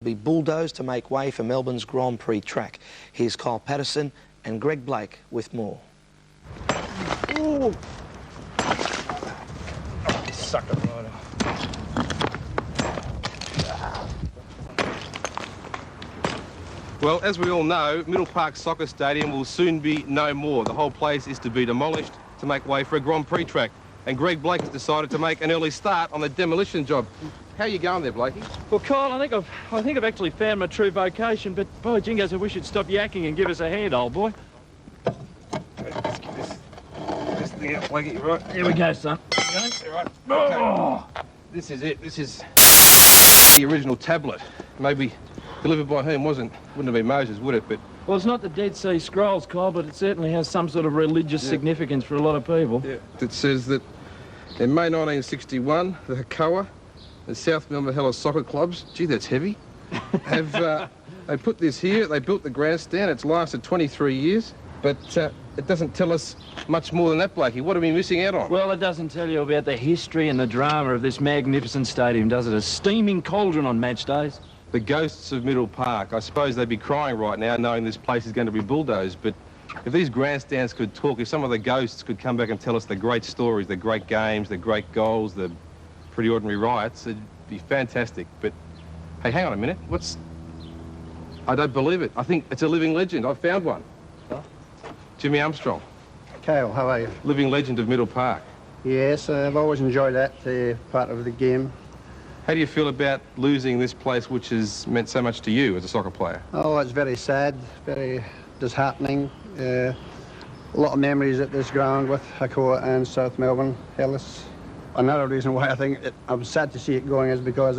Be bulldozed to make way for Melbourne's Grand Prix track. Here's Kyle Patterson and Greg Blake with more. Ooh. Sucker rider. Well, as we all know, Middle Park Soccer Stadium will soon be no more. The whole place is to be demolished to make way for a Grand Prix track. And Greg Blake has decided to make an early start on the demolition job. How are you going there, Blakey? Well, Kyle, I think I've actually found my true vocation, but boy, Jingos, I wish you'd stop yakking and give us a hand, old boy. Let's get this thing out, Blakey, right? Here we go, son. Okay, right. Oh, this is it. This is the original tablet. Maybe delivered by whom? Wouldn't have been Moses, would it? But well, it's not the Dead Sea Scrolls, Kyle, but it certainly has some sort of religious significance for a lot of people. Yeah. It says that in May 1961, the Hakoah, the South Melbourne Hellas soccer clubs, gee, that's heavy, have they put this here. They built the grandstand. It's lasted 23 years, but it doesn't tell us much more than that, Blakey. What are we missing out on? Well, it doesn't tell you about the history and the drama of this magnificent stadium, does it? A steaming cauldron on match days. The ghosts of Middle Park. I suppose they'd be crying right now knowing this place is going to be bulldozed, but if these grandstands could talk, if some of the ghosts could come back and tell us the great stories, the great games, the great goals, the pretty ordinary riots, it'd be fantastic. But, hey, hang on a minute. I don't believe it. I think it's a living legend. I've found one. Huh? Jimmy Armstrong. Kyle, how are you? Living legend of Middle Park. Yes, I've always enjoyed that part of the game. How do you feel about losing this place which has meant so much to you as a soccer player? Oh, it's very sad, very disheartening. A lot of memories at this ground with Hakoah and South Melbourne Hellas. Another reason why I'm sad to see it going is because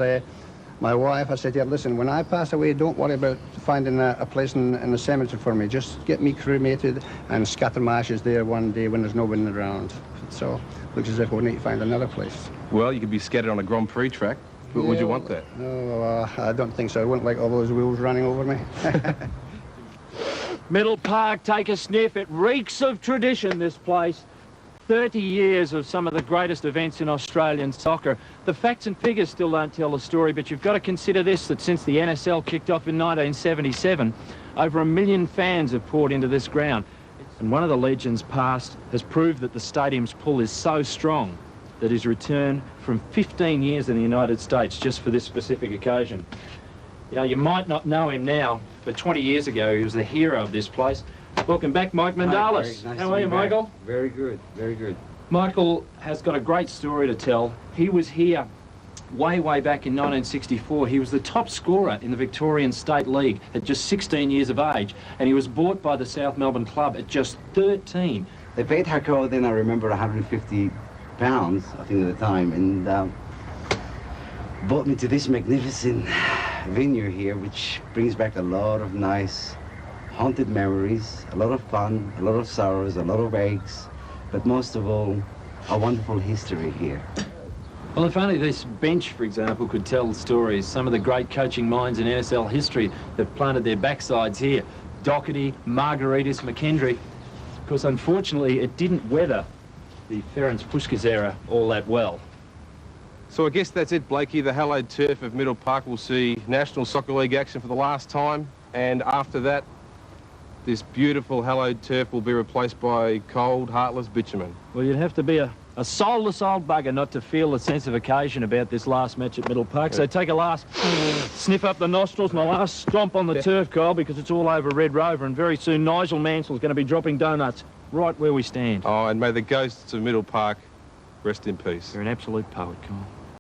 my wife, I said to her, listen, when I pass away, don't worry about finding a place in the cemetery for me. Just get me cremated and scatter my ashes there one day when there's nobody around. So looks as if we'll need to find another place. Well, you could be scattered on a Grand Prix track. But would you want that? No, I don't think so. I wouldn't like all those wheels running over me. Middle Park, take a sniff. It reeks of tradition, this place. 30 years of some of the greatest events in Australian soccer. The facts and figures still don't tell the story, but you've got to consider this, that since the NSL kicked off in 1977, over 1 million fans have poured into this ground. And one of the legends past has proved that the stadium's pull is so strong that his return from 15 years in the United States just for this specific occasion. You know, you might not know him now, but 20 years ago he was the hero of this place. Welcome back, Mike Mandalis. Nice How are you, Michael? Very good, very good. Michael has got a great story to tell. He was here way back in 1964. He was the top scorer in the Victorian State League at just 16 years of age, and he was bought by the South Melbourne club at just 13. They paid Hakoah then, I remember, 150 pounds, I think, at the time, and brought me to this magnificent venue here, which brings back a lot of nice haunted memories, a lot of fun, a lot of sorrows, a lot of aches, but most of all, a wonderful history here. Well, if only this bench, for example, could tell stories. Some of the great coaching minds in NSL history have planted their backsides here. Doherty, Margaritis, McKendry. Of course, unfortunately, it didn't weather the Ferenc Puskas era all that well. So I guess that's it, Blakey. The hallowed turf of Middle Park will see National Soccer League action for the last time, and after that, this beautiful hallowed turf will be replaced by cold, heartless bitumen. Well, you'd have to be a soulless old bugger not to feel a sense of occasion about this last match at Middle Park. So take a last sniff up the nostrils and a last stomp on the turf, Kyle, because it's all over Red Rover, and very soon Nigel Mansell's going to be dropping donuts right where we stand. Oh, and may the ghosts of Middle Park rest in peace. You're an absolute poet, Kyle.